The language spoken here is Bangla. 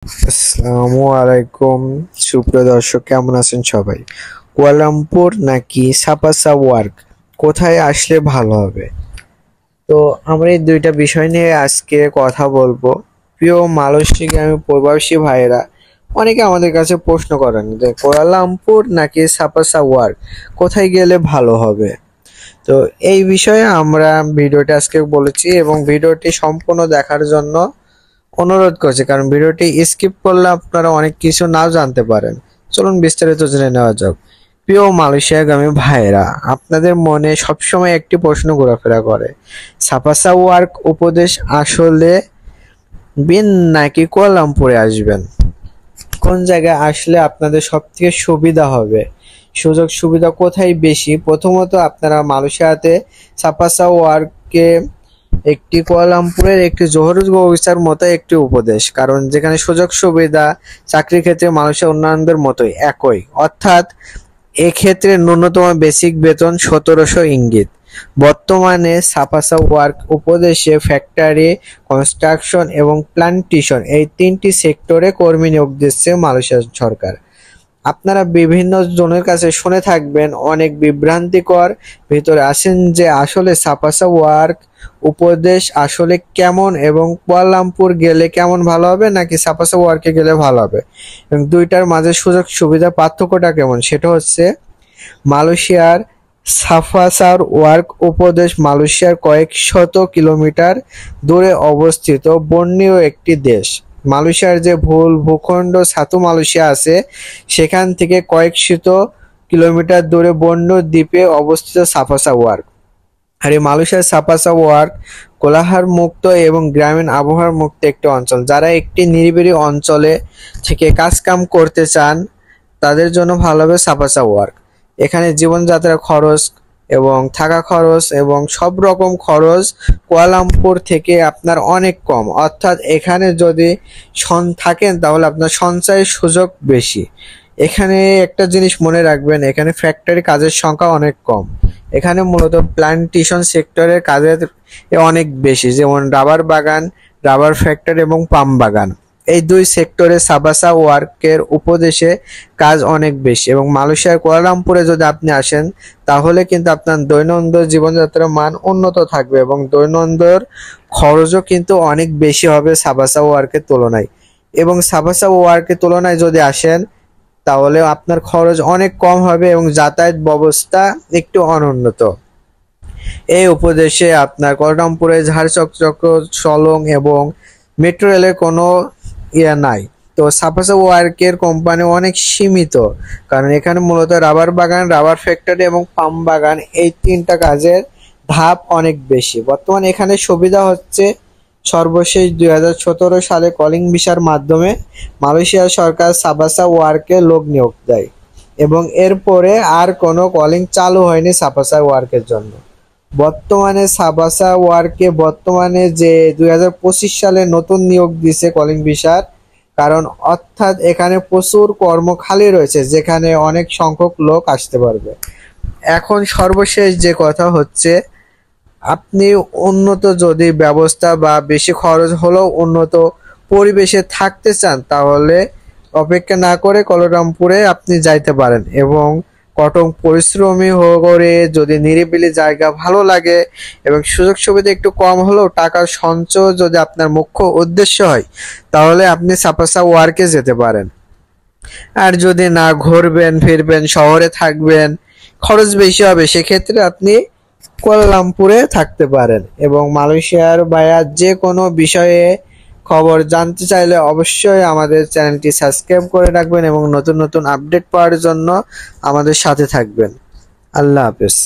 আসসালামু আলাইকুম সুপ্রিয় দর্শক, কেমন আছেন সবাই? কুয়ালালামপুর নাকি সাপাসা ওয়ার্ক, কোথায় আসলে ভালো হবে? তো আমরা এই দুইটা বিষয় নিয়ে আজকে কথা বলবো। প্রিয় মালয়েশিয়াগামী প্রবাসী ভাইয়েরা অনেকে আমাদের কাছে প্রশ্ন করেন যে কুয়ালালামপুর নাকি সাপাসা ওয়ার্ক, কোথায় গেলে ভালো হবে? তো এই বিষয়ে আমরা ভিডিওটি আজকে বলেছি এবং ভিডিওটি সম্পূর্ণ দেখার জন্য অনুরোধ করছি, কারণ ভিডিওটি স্কিপ করলে আপনারা অনেক কিছু নাও জানতে পারেন। চলুন বিস্তারিত জেনে নেওয়া যাক। প্রিয় মালয়েশিয়াগামী ভাইয়েরা, আপনাদের মনে সবসময় একটি প্রশ্ন ঘোরাফেরা করে, সাপাসা ওয়ার্ক উপদেশ আসলে বিন নাকি কুয়ালালামপুরে আসবেন? কোন জায়গায় আসলে আপনাদের সব থেকে সুবিধা হবে, সুযোগ সুবিধা কোথায় বেশি? প্রথমত আপনারা মালয়েশিয়াতে সাপাসা ওয়ার্কে একটি কুয়ালালামপুরের একটি জহুরুল অফিসার মতো একটি উপদেশ, কারণ যেখানে সুযোগ সুবিধা চাকরির ক্ষেত্রে মানুষের অন্যান্যদের মতোই একই, অর্থাৎ এক্ষেত্রে ন্যূনতম বেসিক বেতন 1700 ইঙ্গিত। বর্তমানে সাপাসা ওয়ার্ক উপদেশে ফ্যাক্টরি, কনস্ট্রাকশন এবং প্লান্টেশন এই তিনটি সেক্টরে কর্মী নিয়োগ দিচ্ছে মালয়েশিয়া সরকার। আপনারা বিভিন্ন জনের কাছে শুনে থাকবেন, অনেক বিভ্রান্তিকর ভিতরে আসেন যে আসলে সাপাসা ওয়ার্ক উপদেশ আসলে কেমন এবং কুয়ালালামপুর গেলে কেমন ভালো হবে নাকি সাপাসা ওয়ার্কে গেলে ভালো হবে, এবং দুইটার মাঝে সুযোগ সুবিধা পার্থক্যটা কেমন সেটা হচ্ছে, মালয়েশিয়ার সাপাসার ওয়ার্ক উপদেশ মালয়েশিয়ার কয়েক শত কিলোমিটার দূরে অবস্থিত বর্ণীয় একটি দেশ। মালয়েশিয়ার যে ভূখণ্ড সাতু মালয়েশিয়া আছে, সেখান থেকে কয়েক শত কিলোমিটার দূরে বর্ণীয় দ্বীপে অবস্থিত সাপাসা ওয়ার্ক। আর এই মালয়েশিয়ার সাপাসা ওয়ার্ক কোলাহল মুক্ত এবং গ্রামীণ আবহাওয়ার মুক্ত একটি অঞ্চল। যারা একটি নিরিবিলি অঞ্চলে থেকে কাজকাম করতে চান তাদের জন্য ভালো হবে সাপাসা ওয়ার্ক। এখানে জীবনযাত্রার খরচ এবং থাকা খরচ এবং সব রকম খরচ কুয়ালালামপুর থেকে আপনার অনেক কম, অর্থাৎ এখানে যদি থাকেন তাহলে আপনার সঞ্চয়ের সুযোগ বেশি। এখানে একটা জিনিস মনে রাখবেন, এখানে ফ্যাক্টরি কাজের সংখ্যা অনেক কম। এখানে মূলত প্লান্টেশন সেক্টরের কাজের অনেক বেশি, যেমন রাবার বাগান, রাবার ফ্যাক্টরি এবং পাম বাগান। এই দুই সেক্টরে সাপাসা ওয়ার্কের উপদেশে কাজ অনেক বেশি, এবং মালয়েশিয়ার কুয়ালালামপুরে যদি আপনি আসেন তাহলে কিন্তু আপনার দৈনন্দিন জীবনযাত্রার মান উন্নত থাকবে এবং দৈনন্দিন খরচও কিন্তু অনেক বেশি হবে সাপাসা ওয়ার্কের তুলনায়। এবং সাপাসা ওয়ার্কের তুলনায় যদি আসেন তাহলে আপনার খরচ অনেক কম হবে এবং যাতায়াত ব্যবস্থা একটু অনুন্নত। এই উপদেশে আপনার কুয়ালালামপুরে ঝাড়চকচক সলং এবং মেট্রো রেলের কোনো নাই। তো সাপাসা ওয়ার্কের কোম্পানি অনেক সীমিত, কারণ এখানে মূলত রাবার বাগান, রাবার ফ্যাক্টরি এবং পাম বাগান এই তিনটা কাজের ধাপ অনেক বেশি। বর্তমানে এখানে সুবিধা হচ্ছে, সর্বশেষ 2017 সালে কলিং ভিসার মাধ্যমে মালয়েশিয়া সরকার সাপাসা ওয়ার্কে লোক নিয়োগ দেয় এবং এরপরে আর কোনো কলিং চালু হয়নি সাপাসা ওয়ার্কের জন্য। বর্তমানে সাপাসা ওয়ার্কে যে 2025 সালে নতুন নিয়োগ দিছে কলিং ভিসার, কারণ অর্থাৎ এখানে প্রচুর কর্ম খালি রয়েছে যেখানে অনেক সংখ্যক লোক আসতে পারবে। এখন সর্বশেষ যে কথা হচ্ছে, আপনি উন্নত যদি ব্যবস্থা বা বেশি খরচ হলেও উন্নত পরিবেশে থাকতে চান তাহলে অপেক্ষা না করে কুয়ালালামপুরে আপনি যাইতে পারেন, এবং কঠোর পরিশ্রমী করে যদি নিরিবিলি জায়গা ভালো লাগে এবং সুযোগ সুবিধা একটু কম হলেও টাকার সঞ্চয় যদি আপনার মুখ্য উদ্দেশ্য হয় তাহলে আপনি সাপাসা ওয়ার্কে যেতে পারেন। আর যদি না ঘুরবেন ফিরবেন, শহরে থাকবেন, খরচ বেশি হবে, সেক্ষেত্রে আপনি কুয়ালালামপুরে থাকতে পারেন। এবং মালয়েশিয়ার ভাইয়া যে কোনো বিষয়ে খবর জানতে চাইলে অবশ্যই আমাদের চ্যানেলটি সাবস্ক্রাইব করে রাখবেন এবং নতুন নতুন আপডেট পাওয়ার জন্য আমাদের সাথে থাকবেন। আল্লাহ হাফেজ।